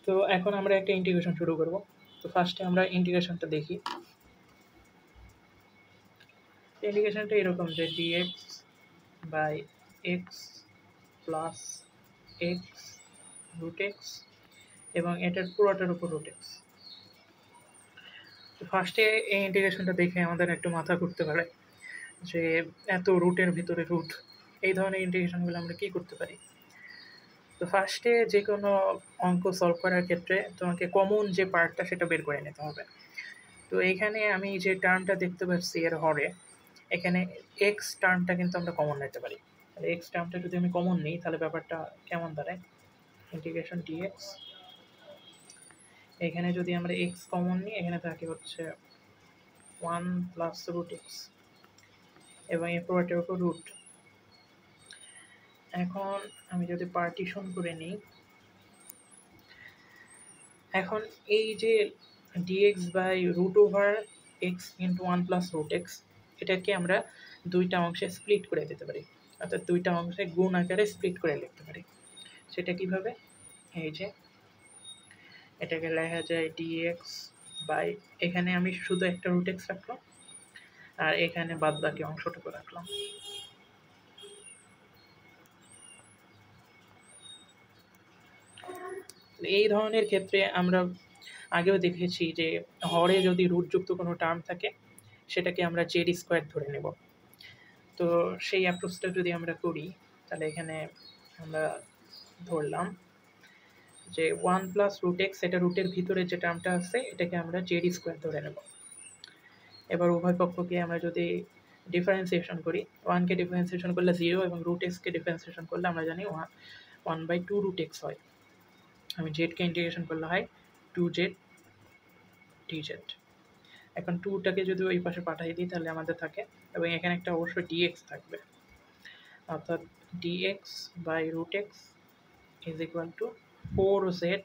তো এখন আমরা একটা ইন্টিগ্রেশন শুরু করব। তো ফার্স্টে আমরা ইন্টিগ্রেশনটা দেখি। ইন্টিগ্রেশনটা এরকম যে dx by x plus x root x এবং এটার পুরোটার উপর রুট এক্স। তো ফার্স্টে এই ইন্টিগ্রেশনটা দেখে আমাদের একটু মাথা ঘুরতে পারে যে এত রুটের ভিতরে রুট, এই ধরনের ইন্টিগ্রেশনগুলো আমরা কী করতে পারি। তো ফার্স্টে যে কোনো অঙ্ক সলভ করার ক্ষেত্রে তোমাকে কমন যে পার্টটা সেটা বের করে নিতে হবে। তো এখানে আমি যে টার্মটা দেখতে পাচ্ছি এর হরে, এখানে এক্স টার্মটা কিন্তু আমরা কমন নিতে পারি। তাহলে এক্স টার্মটা যদি আমি কমন নিই তাহলে ব্যাপারটা কেমন দাঁড়ায়, ইন্টিগ্রেশন ডিএক্স, এখানে যদি আমরা এক্স কমন নিই এখানে থাকে হচ্ছে 1 প্লাস রুট এক্স এবং এর পুরোটার উপর রুট। এখন আমি যদি পার্টিশন করে নিই, এখন এই যে DX by root over x into 1 plus root x, এটাকে আমরা দুইটা অংশে স্প্লিট করে দিতে পারি, অর্থাৎ দুইটা অংশে গুণ আকারে স্প্লিট করে লিখতে পারি। সেটা কিভাবে, এই যে এটাকে লেখা যায় ডিএক্স বাই, এখানে আমি শুধু একটা রুট এক্স রাখলাম আর এখানে বাদ বাকি অংশটুকু রাখলাম। এই ধরনের ক্ষেত্রে আমরা আগেও দেখেছি যে হরে যদি রুটযুক্ত কোনো টার্ম থাকে সেটাকে আমরা জেড স্কোয়ার ধরে নেব। তো সেই অ্যাপ্রোচটা যদি আমরা করি তাহলে এখানে আমরা ধরলাম যে 1 প্লাস রুট এক্স, এটা রুটের ভিতরে যে টার্মটা আছে এটাকে আমরা জেড স্কোয়ার ধরে নেব। এবার উভয় পক্ষকে আমরা যদি ডিফারেন্সিয়েশন করি, 1কে ডিফারেন্সিয়েশন করলে 0 এবং রুট এক্সকে ডিফারেন্সিয়েশন করলে আমরা জানি 1/2 রুট এক্স হয়। আমি জেডকে ইন্টিগ্রেশন করলে হয় 2z dz। এখন 2টাকে যদি ওই পাশে পাঠিয়ে দিই তাহলে আমাদের থাকে, এবং এখানে একটা অবশ্যই dx থাকবে, অর্থাৎ dx by root x is equal to 4z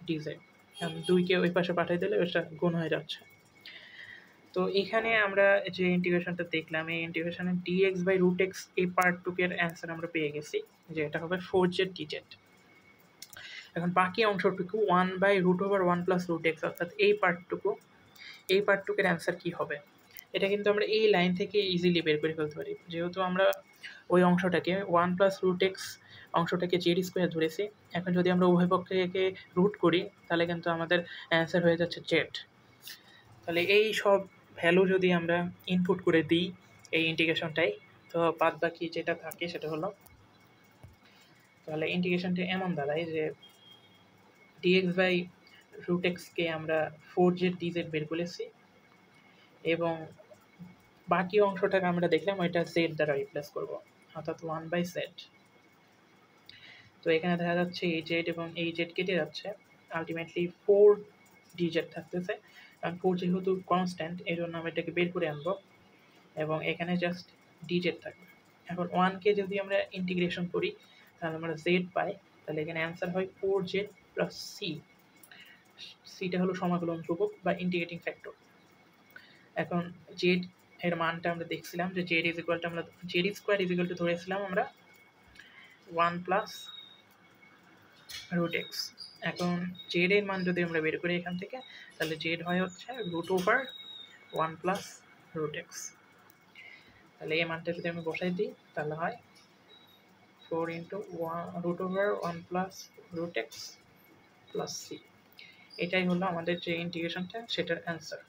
dz। এখন 2কে ওই পাশে পাঠিয়ে দিলে ওটা গুণ হয়ে যাচ্ছে। তো এখানে আমরা যে ইন্টিগ্রেশনটা দেখলাম, এই ইন্টিগ্রেশনে dx বাই রুট এক্স এই পার্টটুকের অ্যান্সার আমরা পেয়ে গেছি যে এটা হবে 4z dz। এখন বাকি অংশটুকু 1/√1 প্লাস রুট এক্স, অর্থাৎ এই পার্টটুকের অ্যান্সার কী হবে, এটা কিন্তু আমরা এই লাইন থেকে ইজিলি বের করে ফেলতে পারি। যেহেতু আমরা ওই অংশটাকে 1 প্লাস রুট এক্স অংশটাকে জেড স্কোয়ার ধরেছি, এখন যদি আমরা উভয় পক্ষকে রুট করি তাহলে কিন্তু আমাদের অ্যান্সার হয়ে যাচ্ছে জেড। তাহলে এই সব ভ্যালু যদি আমরা ইনপুট করে দিই এই ইন্টিগ্রেশনটাই, তো বাদ বাকি যেটা থাকে সেটা হলো, তাহলে ইন্টিগ্রেশনটা এমন দাঁড়ায় যে dx বাই রুট এক্সকে আমরা 4z dz বের করেছি এবং বাকি অংশটাকে আমরা দেখলাম ওইটা z দ্বারা রিপ্লেস করব, অর্থাৎ 1/z। তো এখানে দেখা যাচ্ছে এই z এবং এই z কেটে যাচ্ছে, আলটিমেটলি 4 dz থাকতেছে, কারণ 4 যেহেতু কনস্ট্যান্ট এই জন্য আমরা এটাকে বের করে আনবো এবং এখানে জাস্ট dz থাকবে। এখন 1কে যদি আমরা ইন্টিগ্রেশন করি তাহলে আমরা z পাই, তাহলে এখানে অ্যান্সার হয় 4z প্লাস c। সিটা হলো সমাকলন ধ্রুবক বা ইন্টিগ্রেটিং ফ্যাক্টর। এখন জেড এর মানটা আমরা দেখছিলাম যে জেড ইজ ইকুয়াল টু, আমরা Z square is equal two ধরেছিলাম আমরা 1 প্লাস রুট এক্স। এখন জেড এর মান যদি আমরা বের করি এখান থেকে তাহলে জেড হয় হচ্ছে √1 প্লাস রুট এক্স। তাহলে এই মানটা যদি আমি বসাই দিই তাহলে হয় 4 into √1 plus root X plus C. এটাই হলো আমাদের যে ইন্টিগ্রেশনটা সেটার অ্যান্সার।